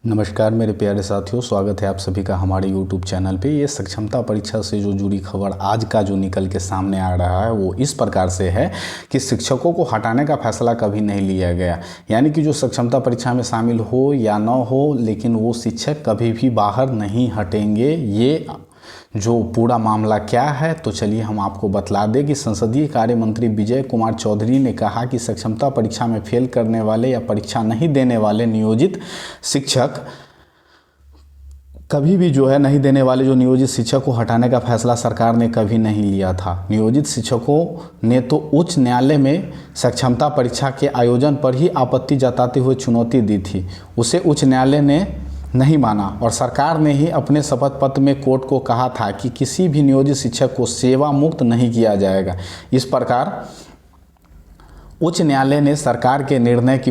नमस्कार मेरे प्यारे साथियों, स्वागत है आप सभी का हमारे YouTube चैनल पे। ये सक्षमता परीक्षा से जो जुड़ी खबर आज का जो निकल के सामने आ रहा है वो इस प्रकार से है कि शिक्षकों को हटाने का फैसला कभी नहीं लिया गया। यानी कि जो सक्षमता परीक्षा में शामिल हो या न हो, लेकिन वो शिक्षक कभी भी बाहर नहीं हटेंगे। ये जो पूरा मामला क्या है तो चलिए हम आपको बतला दें कि संसदीय कार्य मंत्री विजय कुमार चौधरी ने कहा कि सक्षमता परीक्षा में फेल करने वाले या परीक्षा नहीं देने वाले नियोजित शिक्षक कभी भी नहीं देने वाले जो नियोजित शिक्षक को हटाने का फैसला सरकार ने कभी नहीं लिया था। नियोजित शिक्षकों ने तो उच्च न्यायालय में सक्षमता परीक्षा के आयोजन पर ही आपत्ति जताते हुए चुनौती दी थी। उसे उच्च न्यायालय ने नहीं माना और सरकार ने ही अपने शपथ पत्र में कोर्ट को कहा था कि किसी भी नियोजित शिक्षक को सेवा मुक्त नहीं किया जाएगा। इस प्रकार उच्च न्यायालय ने सरकार के निर्णय की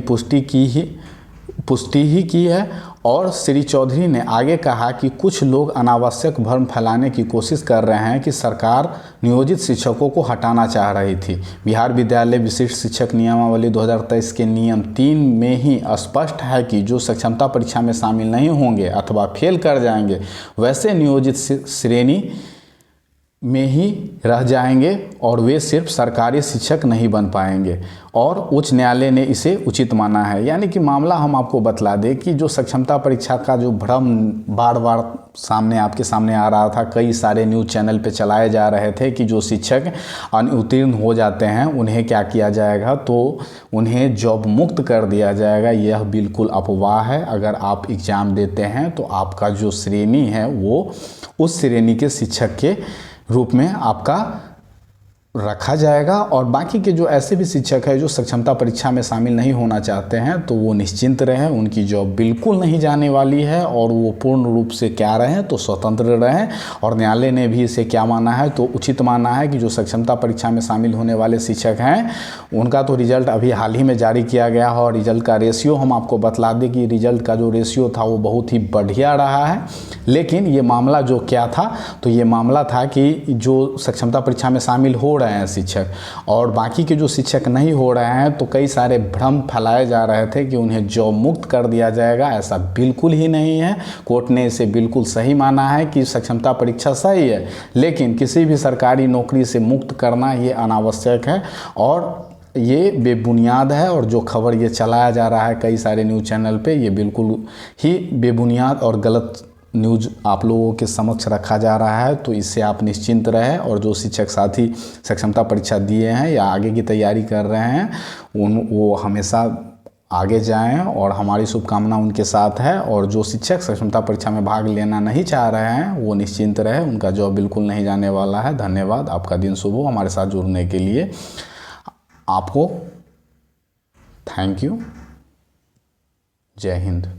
पुष्टि ही की है। और श्री चौधरी ने आगे कहा कि कुछ लोग अनावश्यक भ्रम फैलाने की कोशिश कर रहे हैं कि सरकार नियोजित शिक्षकों को हटाना चाह रही थी। बिहार विद्यालय विशिष्ट शिक्षक नियमावली 2023 के नियम 3 में ही स्पष्ट है कि जो सक्षमता परीक्षा में शामिल नहीं होंगे अथवा फेल कर जाएंगे वैसे नियोजित श्रेणी में ही रह जाएंगे और वे सिर्फ सरकारी शिक्षक नहीं बन पाएंगे। और उच्च न्यायालय ने इसे उचित माना है। यानी कि मामला हम आपको बतला दें कि जो सक्षमता परीक्षा का जो भ्रम बार बार आपके सामने आ रहा था, कई सारे न्यूज़ चैनल पे चलाए जा रहे थे कि जो शिक्षक अनुत्तीर्ण हो जाते हैं उन्हें क्या किया जाएगा, तो उन्हें जॉब मुक्त कर दिया जाएगा। यह बिल्कुल अफवाह है। अगर आप एग्ज़ाम देते हैं तो आपका जो श्रेणी है वो उस श्रेणी के शिक्षक के रूप में आपका रखा जाएगा। और बाकी के जो ऐसे भी शिक्षक हैं जो सक्षमता परीक्षा में शामिल नहीं होना चाहते हैं तो वो निश्चिंत रहें, उनकी जॉब बिल्कुल नहीं जाने वाली है और वो पूर्ण रूप से क्या रहें तो स्वतंत्र रहें। और न्यायालय ने भी इसे क्या माना है तो उचित माना है कि जो सक्षमता परीक्षा में शामिल होने वाले शिक्षक हैं उनका तो रिजल्ट अभी हाल ही में जारी किया गया है। और रिजल्ट का रेशियो हम आपको बतला दें कि रिजल्ट का जो रेशियो था वो बहुत ही बढ़िया रहा है। लेकिन ये मामला जो क्या था तो ये मामला था कि जो सक्षमता परीक्षा में शामिल हो रहे हैं शिक्षक और बाकी के जो शिक्षक नहीं हो रहे हैं तो कई सारे भ्रम फैलाए जा रहे थे कि उन्हें जॉब मुक्त कर दिया जाएगा। ऐसा बिल्कुल ही नहीं है। कोर्ट ने इसे बिल्कुल सही माना है कि सक्षमता परीक्षा सही है, लेकिन किसी भी सरकारी नौकरी से मुक्त करना ये अनावश्यक है और ये बेबुनियाद है। और जो खबर ये चलाया जा रहा है कई सारे न्यूज़ चैनल पे, ये बिल्कुल ही बेबुनियाद और गलत न्यूज़ आप लोगों के समक्ष रखा जा रहा है। तो इससे आप निश्चिंत रहें और जो शिक्षक साथी सक्षमता परीक्षा दिए हैं या आगे की तैयारी कर रहे हैं वो हमेशा आगे जाएं और हमारी शुभकामना उनके साथ है। और जो शिक्षक सक्षमता परीक्षा में भाग लेना नहीं चाह रहे हैं वो निश्चिंत रहें, उनका जॉब बिल्कुल नहीं जाने वाला है। धन्यवाद, आपका दिन शुभ हो। हमारे साथ जुड़ने के लिए आपको थैंक यू। जय हिंद।